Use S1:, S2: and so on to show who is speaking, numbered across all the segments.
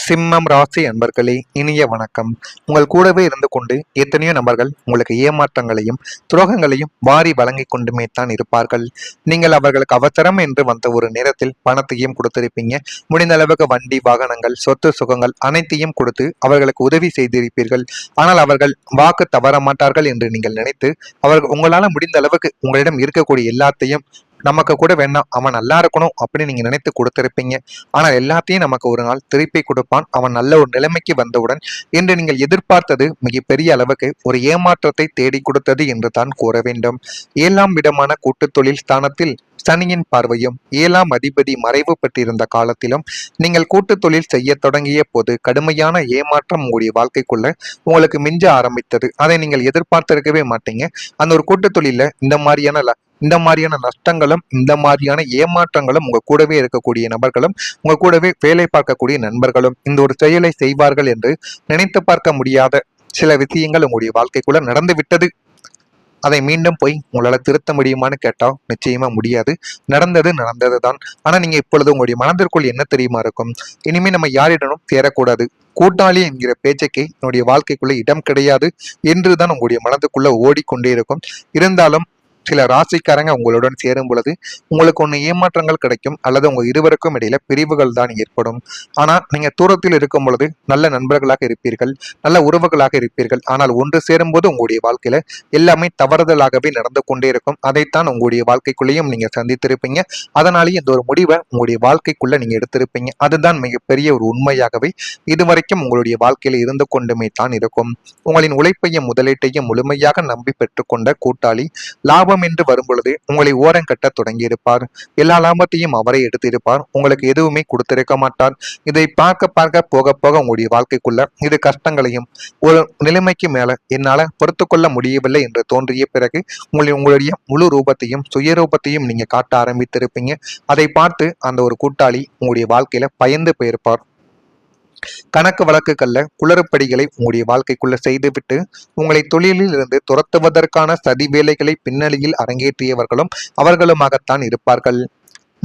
S1: சிம்மம் ராசி அன்பர்களே, இனிய வணக்கம். உங்கள் கூடவே இருந்து கொண்டு எத்தனையோ நபர்கள் உங்களுக்கு ஏமாற்றங்களையும் துரோகங்களையும் வாரி வழங்கி கொண்டுமே தான் இருப்பார்கள். நீங்கள் அவர்களுக்கு அவசரம் என்று வந்த ஒரு நேரத்தில் பணத்தையும் கொடுத்திருப்பீங்க. முடிந்த அளவுக்கு வண்டி வாகனங்கள் சொத்து சுகங்கள் அனைத்தையும் கொடுத்து அவர்களுக்கு உதவி செய்திருப்பீர்கள். ஆனால் அவர்கள் வாக்கு தவற மாட்டார்கள் என்று நீங்கள் நினைத்து அவர்கள் உங்களால் முடிந்த அளவுக்கு உங்களிடம் இருக்கக்கூடிய எல்லாத்தையும் நமக்கு கூட வேண்டாம், அவன் நல்லா இருக்கணும் அப்படின்னு நீங்க நினைத்து கொடுத்திருப்பீங்க. ஆனால் எல்லாத்தையும் நமக்கு ஒரு நாள் திருப்பி கொடுப்பான், அவன் நல்ல ஒரு நிலைமைக்கு வந்தவுடன் என்று நீங்கள் எதிர்பார்த்தது மிகப்பெரிய அளவுக்கு ஒரு ஏமாற்றத்தை தேடி கொடுத்தது என்று தான் கூற வேண்டும். 7ஆம் இடமான கூட்டு தொழில் ஸ்தானத்தில் சனியின் பார்வையும் 7ஆம் அதிபதி மறைவு பெற்றிருந்த காலத்திலும் நீங்கள் கூட்டு தொழில் செய்ய தொடங்கிய போது கடுமையான ஏமாற்றம் உங்களுடைய வாழ்க்கைக்குள்ள உங்களுக்கு மிஞ்ச ஆரம்பித்தது. அதை நீங்கள் எதிர்பார்த்திருக்கவே மாட்டீங்க. அந்த ஒரு கூட்டு தொழில இந்த மாதிரியான நஷ்டங்களும் இந்த மாதிரியான ஏமாற்றங்களும் உங்க கூடவே இருக்கக்கூடிய நபர்களும் உங்க கூடவே வேலை பார்க்கக்கூடிய நண்பர்களும் இந்த ஒரு செயலை செய்வார்கள் என்று நினைத்து பார்க்க முடியாத சில விஷயங்கள் உங்களுடைய வாழ்க்கைக்குள்ள நடந்து விட்டது. அதை மீண்டும் போய் உங்களால திருத்த முடியுமான்னு கேட்டா நிச்சயமா முடியாது. நடந்தது தான். ஆனா நீங்க இப்பொழுது உங்களுடைய மனதிற்குள் என்ன தெரியுமா இருக்கும், இனிமே நம்ம யாரிடனும் சேரக்கூடாது, கூட்டாளி என்கிற பேச்சுக்கு என்னுடைய வாழ்க்கைக்குள்ள இடம் கிடையாது என்றுதான் உங்களுடைய மனதுக்குள்ள ஓடிக்கொண்டே இருக்கும். இருந்தாலும் சில ராசிக்காரங்க உங்களுடன் சேரும் பொழுது உங்களுக்கு ஒன்று ஏமாற்றங்கள் கிடைக்கும், அல்லது உங்க இருவருக்கும் இடையில பிரிவுகள் தான் ஏற்படும். ஆனா நீங்க தூரத்தில் இருக்கும் பொழுது நல்ல நண்பர்களாக இருப்பீர்கள், நல்ல உறவுகளாக இருப்பீர்கள். ஆனால் ஒன்று சேரும் போது உங்களுடைய வாழ்க்கையில எல்லாமே தவறுதலாகவே நடந்து கொண்டே இருக்கும். அதைத்தான் உங்களுடைய வாழ்க்கைக்குள்ளேயும் நீங்க சந்தித்திருப்பீங்க. அதனாலேயே இந்த ஒரு முடிவை உங்களுடைய வாழ்க்கைக்குள்ள நீங்க எடுத்திருப்பீங்க. அதுதான் மிகப்பெரிய ஒரு உண்மையாகவே இதுவரைக்கும் உங்களுடைய வாழ்க்கையில இருந்து கொண்டுமே தான் இருக்கும். உங்களின் உழைப்பையும் முதலீட்டையும் முழுமையாக நம்பி பெற்றுக்கொண்ட கூட்டாளி லாபம் என்று வரும் பொழுது உங்களை ஓரம் கட்ட தொடங்கி இருப்பார். எல்லா லாபத்தையும் அவரை எடுத்திருப்பார், உங்களுக்கு எதுவுமே கொடுத்திருக்க மாட்டார். இதை பார்க்க பார்க்க போக போக உங்களுடைய வாழ்க்கைக்குள்ள இது கஷ்டங்களையும் ஒரு நிலைமைக்கு மேல என்னால பொறுத்து கொள்ள முடியவில்லை என்று தோன்றிய பிறகு உங்களுடைய முழு ரூபத்தையும் சுயரூபத்தையும் நீங்க காட்ட ஆரம்பித்திருப்பீங்க. அதை பார்த்து அந்த ஒரு கூட்டாளி உங்களுடைய வாழ்க்கையில பயந்து போயிருப்பார். கணக்கு வழக்குகள்ல குளறுபடிகளை உங்களுடைய வாழ்க்கைக்குள்ள செய்துவிட்டு உங்களை தொழிலில் இருந்து துரத்துவதற்கான சதி வேலைகளை பின்னணியில் அரங்கேற்றியவர்களும் அவர்களுமாகத்தான் இருப்பார்கள்.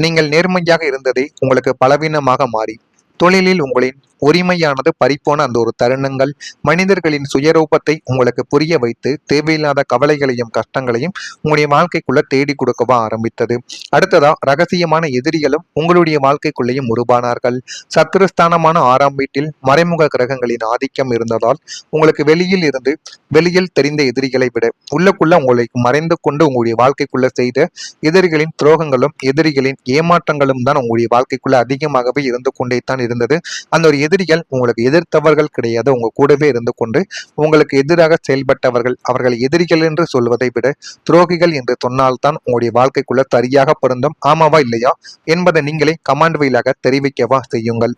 S1: நீங்கள் நேர்மையாக இருந்ததை உங்களுக்கு பலவீனமாக மாறி தொழிலில் உங்களின் உரிமையானது பறிப்போன அந்த ஒரு தருணங்கள் மனிதர்களின் சுயரூபத்தை உங்களுக்கு புரிய வைத்து தேவையில்லாத கவலைகளையும் கஷ்டங்களையும் உங்களுடைய வாழ்க்கைக்குள்ள தேடி கொடுக்கவா ஆரம்பித்தது. அடுத்ததா ரகசியமான எதிரிகளும் உங்களுடைய வாழ்க்கைக்குள்ளேயும் உருவானார்கள். சத்துருஸ்தானமான 6ஆம் வீட்டில் மறைமுக கிரகங்களின் ஆதிக்கம் இருந்ததால் உங்களுக்கு வெளியில் தெரிந்த எதிரிகளை விட உள்ளுக்குள்ள உங்களுக்கு மறைந்து கொண்டு உங்களுடைய வாழ்க்கைக்குள்ள செய்த எதிரிகளின் துரோகங்களும் எதிரிகளின் ஏமாற்றங்களும் தான் உங்களுடைய வாழ்க்கைக்குள்ள அதிகமாகவே இருந்து கொண்டே தான் இருந்தது. அந்த ஒரு எதிரிகள் உங்களுக்கு எதிர்த்தவர்கள் கிடையாது, உங்க கூடவே இருந்து கொண்டு உங்களுக்கு எதிராக செயல்பட்டவர்கள். அவர்கள் எதிரிகள் என்று சொல்வதை விட துரோகிகள் என்று சொன்னால்தான் உங்களுடைய வாழ்க்கைக்குள்ள சரியாக பொருந்தும். ஆமாவா இல்லையா என்பதை நீங்களே கமாண்ட் வழியாக தெரிவிக்கவா செய்யுங்கள்.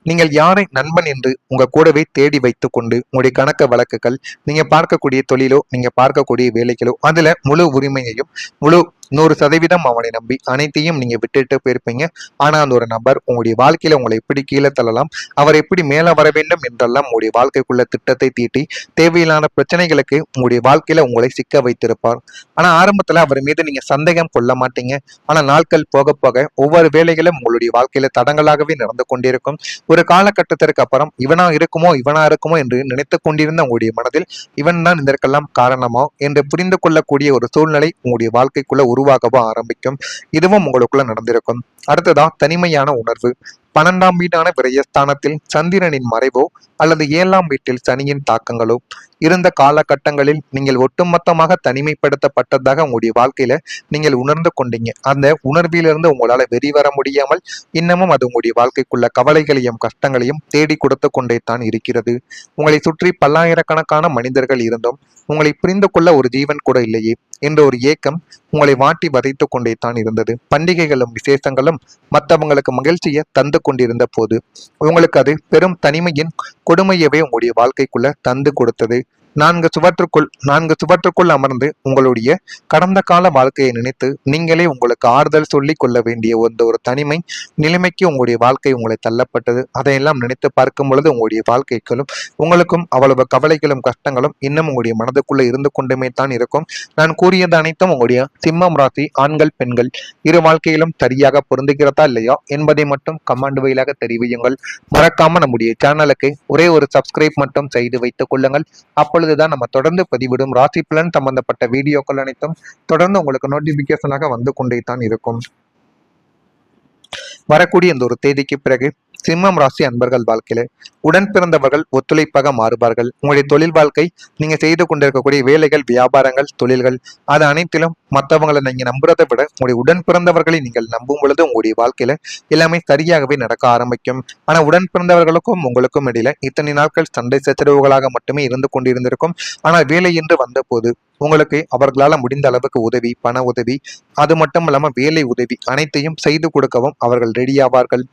S1: நீங்கள் யாரை நண்பன் என்று உங்க கூடவே தேடி வைத்துக் கொண்டு உங்களுடைய கணக்க வழக்குகள், நீங்க பார்க்கக்கூடிய தொழிலோ நீங்க பார்க்கக்கூடிய வேலைகளோ அதுல முழு உரிமையையும் 100% அவனை நம்பி அனைத்தையும் நீங்க விட்டுட்டு போயிருப்பீங்க. ஆனா அந்த ஒரு நபர் உங்களுடைய வாழ்க்கையில உங்களை எப்படி கீழே தள்ளலாம், அவர் எப்படி மேல வர வேண்டும் என்றெல்லாம் உங்களுடைய வாழ்க்கைக்குள்ள திட்டத்தை தீட்டி தேவையில்லான பிரச்சனைகளுக்கு உங்களுடைய வாழ்க்கையில உங்களை சிக்க வைத்திருப்பார். ஆனா ஆரம்பத்துல அவர் மீது நீங்க சந்தேகம் கொள்ள மாட்டீங்க. ஆனா நாட்கள் போக போக ஒவ்வொரு வேலைகளும் உங்களுடைய வாழ்க்கையில தடங்களாகவே நடந்து கொண்டிருக்கும். ஒரு காலகட்டத்திற்கு அப்புறம் இவனா இருக்குமோ என்று நினைத்து கொண்டிருந்த உங்களுடைய மனதில் இவன் தான் இதற்கெல்லாம் காரணமோ என்று புரிந்து கொள்ளக்கூடிய ஒரு சூழ்நிலை உங்களுடைய வாழ்க்கைக்குள்ள உருவாகவோ ஆரம்பிக்கும். இதுவும் உங்களுக்குள்ள நடந்திருக்கும். அடுத்ததா தனிமையான உணர்வு. 12ஆம் வீடான விரயஸ்தானத்தில் சந்திரனின் மறைவோ அல்லது 7ஆம் வீட்டில் சனியின் தாக்கங்களோ இருந்த காலகட்டங்களில் நீங்கள் ஒட்டுமொத்தமாக தனிமைப்படுத்தப்பட்டதாக உங்களுடைய வாழ்க்கையில நீங்கள் உணர்ந்து கொண்டீங்க. அந்த உணர்விலிருந்து உங்களால வெளிவர முடியாமல் இன்னமும் அது உங்களுடைய வாழ்க்கைக்குள்ள கவலைகளையும் கஷ்டங்களையும் தேடி கொடுத்து கொண்டே தான் இருக்கிறது. உங்களை சுற்றி பல்லாயிரக்கணக்கான மனிதர்கள் இருந்தும் உங்களை புரிந்து கொள்ள ஒரு ஜீவன் கூட இல்லையே என்ற ஒரு ஏக்கம் உங்களை வாட்டி வதைத்து கொண்டே தான் இருந்தது. பண்டிகைகளும் விசேஷங்களும் மற்றவங்களுக்கு மகிழ்ச்சியை தந்து கொண்டிருந்த போது உங்களுக்கு அது பெரும் தனிமையின் கொடுமையவே உங்களுடைய வாழ்க்கைக்குள்ள தந்து கொடுத்தது. நான்கு சுவற்றுக்குள் அமர்ந்து உங்களுடைய கடந்த கால வாழ்க்கையை நினைத்து நீங்களே உங்களுக்கு ஆறுதல் சொல்லிக் கொள்ள வேண்டிய ஒரு தனிமை நிலைமைக்கு உங்களுடைய வாழ்க்கை உங்களை தள்ளப்பட்டது. அதையெல்லாம் நினைத்து பார்க்கும் பொழுது உங்களுடைய வாழ்க்கைகளும் உங்களுக்கும் அவ்வளவு கவலைகளும் கஷ்டங்களும் இன்னும் உங்களுடைய மனதுக்குள்ள இருந்து கொண்டுமே தான் இருக்கும். நான் கூறியது அனைத்தும் உங்களுடைய சிம்மம் ராசி ஆண்கள் பெண்கள் இரு வாழ்க்கையிலும் சரியாக பொருந்துகிறதா இல்லையா என்பதை மட்டும் கமெண்ட் வழியாக தெரிவியுங்கள். மறக்காம நம்முடைய சேனலுக்கு ஒரே ஒரு சப்ஸ்கிரைப் மட்டும் செய்து வைத்துக் கொள்ளுங்கள். அப்பொழுதுதான் நம்ம தொடர்ந்து பதிவிடும் ராசி பலன் சம்பந்தப்பட்ட வீடியோக்கள் அனைத்தும் தொடர்ந்து உங்களுக்கு நோட்டிபிகேஷனாக வந்து கொண்டே தான் இருக்கும். வரக்கூடிய இந்த ஒரு தேதிக்கு பிறகு சிம்மம் ராசி அன்பர்கள் வாழ்க்கையில உடன் பிறந்தவர்கள் ஒத்துழைப்பாக மாறுவார்கள். உங்களுடைய தொழில் வாழ்க்கை, நீங்க செய்து கொண்டிருக்கக்கூடிய வேலைகள், வியாபாரங்கள், தொழில்கள், அது அனைத்திலும் மற்றவங்களை நீங்க நம்புறதை விட உங்களுடைய உடன் பிறந்தவர்களை நீங்கள் நம்பும் பொழுது உங்களுடைய வாழ்க்கையில எல்லாமே சரியாகவே நடக்க ஆரம்பிக்கும். ஆனா உடன் பிறந்தவர்களுக்கும் உங்களுக்கும் இடையில இத்தனை நாட்கள் சண்டை சச்சரவுகளாக மட்டுமே இருந்து கொண்டிருந்திருக்கும். ஆனா வேலை என்று வந்த போது உங்களுக்கு அவர்களால முடிந்த அளவுக்கு உதவி, பண உதவி, அது மட்டும் இல்லாம வேலை உதவி அனைத்தையும் செய்து கொடுக்கவும் அவர்கள் ரெடியாவார்கள்.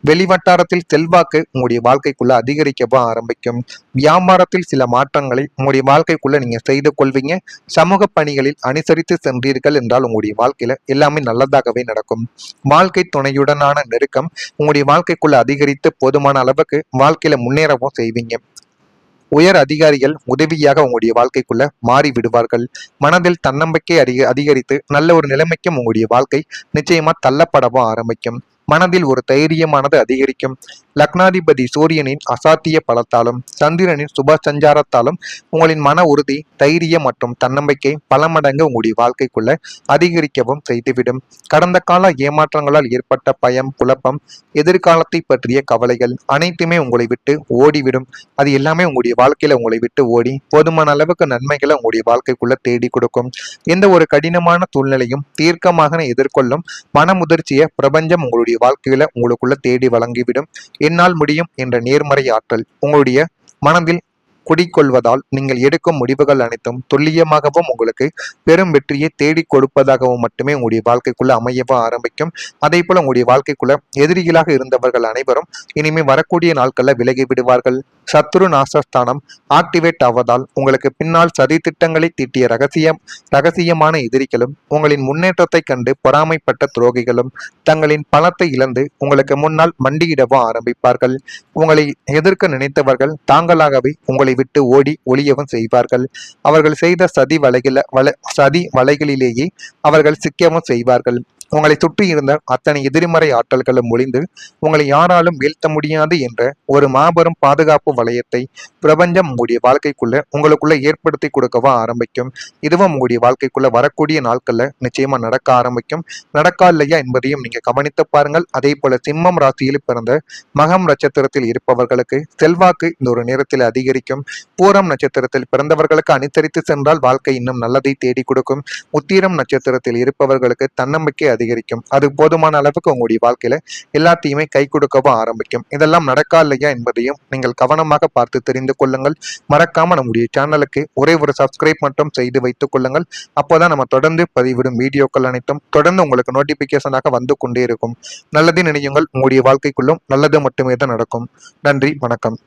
S1: வெளிவட்டாரத்தில் செல்வாக்கு உங்களுடைய வாழ்க்கைக்குள்ள அதிகரிக்கவும் ஆரம்பிக்கும். வியாபாரத்தில் சில மாற்றங்களை உங்களுடைய வாழ்க்கைக்குள்ள நீங்க செய்து கொள்வீங்க. சமூக பணிகளில் அனுசரித்து சென்றீர்கள் என்றால் உங்களுடைய வாழ்க்கையில எல்லாமே நல்லதாகவே நடக்கும். வாழ்க்கை துணையுடனான நெருக்கம் உங்களுடைய வாழ்க்கைக்குள்ள அதிகரித்து போதுமான அளவுக்கு வாழ்க்கையில முன்னேறவும் செய்வீங்க. உயர் அதிகாரிகள் உதவியாக உங்களுடைய வாழ்க்கைக்குள்ள மாறி விடுவார்கள். மனதில் தன்னம்பிக்கை அதிகரித்து நல்ல ஒரு நிலைமைக்கும் உங்களுடைய வாழ்க்கை நிச்சயமா தள்ளப்படவும் ஆரம்பிக்கும். மனதில் ஒரு தைரியமானது அதிகரிக்கும். லக்னாதிபதி சூரியனின் அசாத்திய பலத்தாலும் சந்திரனின் சுப சஞ்சாரத்தாலும் உங்களின் மன உறுதி, தைரியம் மற்றும் தன்னம்பிக்கை பல மடங்கு உங்களுடைய வாழ்க்கைக்குள்ள அதிகரிக்கவும் செய்துவிடும். கடந்த கால ஏமாற்றங்களால் ஏற்பட்ட பயம், குழப்பம், எதிர்காலத்தை பற்றிய கவலைகள் அனைத்துமே உங்களை விட்டு ஓடிவிடும். அது எல்லாமே உங்களுடைய வாழ்க்கையில உங்களை விட்டு ஓடி போதுமான அளவுக்கு நன்மைகளை உங்களுடைய வாழ்க்கைக்குள்ள தேடி கொடுக்கும். எந்த ஒரு கடினமான சூழ்நிலையும் தீர்க்கமாக எதிர்கொள்ளும் மனமுதிர்ச்சியை பிரபஞ்சம் உங்களுடைய வாழ்க்கையில உங்களுக்குள்ள தேடி வழங்கிவிடும். என்னால் முடியும் என்ற நேர்மறை ஆற்றல் உங்களுடைய மனதில் குடிக்கொள்வதால் நீங்கள் எடுக்கும் முடிவுகள் அனைத்தும் துல்லியமாகவும் உங்களுக்கு பெரும் வெற்றியை தேடி கொடுப்பதாகவும் மட்டுமே உங்களுடைய வாழ்க்கைக்குள்ள அமையவும் ஆரம்பிக்கும். அதே போல உங்களுடைய வாழ்க்கைக்குள்ள எதிரிகளாக இருந்தவர்கள் அனைவரும் இனிமே வரக்கூடிய நாட்கள்ல விலகி விடுவார்கள். சத்ரு நாசஸ்தானம் ஆக்டிவேட் ஆவதால் உங்களுக்கு பின்னால் சதி திட்டங்களை தீட்டிய ரகசியமான எதிரிகளும் உங்களின் முன்னேற்றத்தை கண்டு பொறாமைப்பட்ட துரோகிகளும் தங்களின் பணத்தை இழந்து உங்களுக்கு முன்னால் மண்டியிடவும் ஆரம்பிப்பார்கள். உங்களை எதிர்க்க நினைத்தவர்கள் தாங்களாகவே உங்களை விட்டு ஓடி ஒளியவும் செய்வார்கள். அவர்கள் செய்த சதி வலைகளிலேயே அவர்கள் சிக்கவும் செய்வார்கள். உங்களை சுற்றி இருந்த அத்தனை எதிர்மறை ஆற்றல்களும் ஒளிந்து உங்களை யாராலும் வீழ்த்த முடியாது என்ற ஒரு மாபெரும் பாதுகாப்பு வளையத்தை பிரபஞ்சம் உங்களுடைய வாழ்க்கைக்குள்ள உங்களுக்குள்ள ஏற்படுத்தி கொடுக்கவா ஆரம்பிக்கும். இதுவும் உங்களுடைய வாழ்க்கைக்குள்ள வரக்கூடிய நாட்கள்ல நிச்சயமா நடக்க ஆரம்பிக்கும். நடக்கா இல்லையா என்பதையும் நீங்க கவனித்து பாருங்கள். அதே போல சிம்மம் ராசியில் பிறந்த மகம் நட்சத்திரத்தில் இருப்பவர்களுக்கு செல்வாக்கு இந்த ஒரு நேரத்தில் அதிகரிக்கும். பூரம் நட்சத்திரத்தில் பிறந்தவர்களுக்கு அனுசரித்து சென்றால் வாழ்க்கை இன்னும் நல்லதை தேடி கொடுக்கும். உத்திரம் நட்சத்திரத்தில் இருப்பவர்களுக்கு தன்னம்பிக்கை அதிகரிக்கும். அது போதுமான அளவுக்கு உங்களுடைய வாழ்க்கையில எல்லாத்தையுமே கை கொடுக்கவும் ஆரம்பிக்கும். இதெல்லாம் நடக்கா இல்லையா என்பதையும் நீங்கள் கவனமாக பார்த்து தெரிந்து கொள்ளுங்கள். மறக்காம நம்முடைய சேனலுக்கு ஒரே ஒரு சப்ஸ்கிரைப் மட்டும் செய்து வைத்துக் கொள்ளுங்கள். அப்போதான் நம்ம தொடர்ந்து பதிவிடும் வீடியோக்கள் அனைத்தும் தொடர்ந்து உங்களுக்கு நோட்டிபிகேஷனாக வந்து கொண்டே இருக்கும். நல்லது நினையுங்கள். உங்களுடைய வாழ்க்கைக்குள்ளும் நல்லது மட்டுமே தான் நடக்கும். நன்றி, வணக்கம்.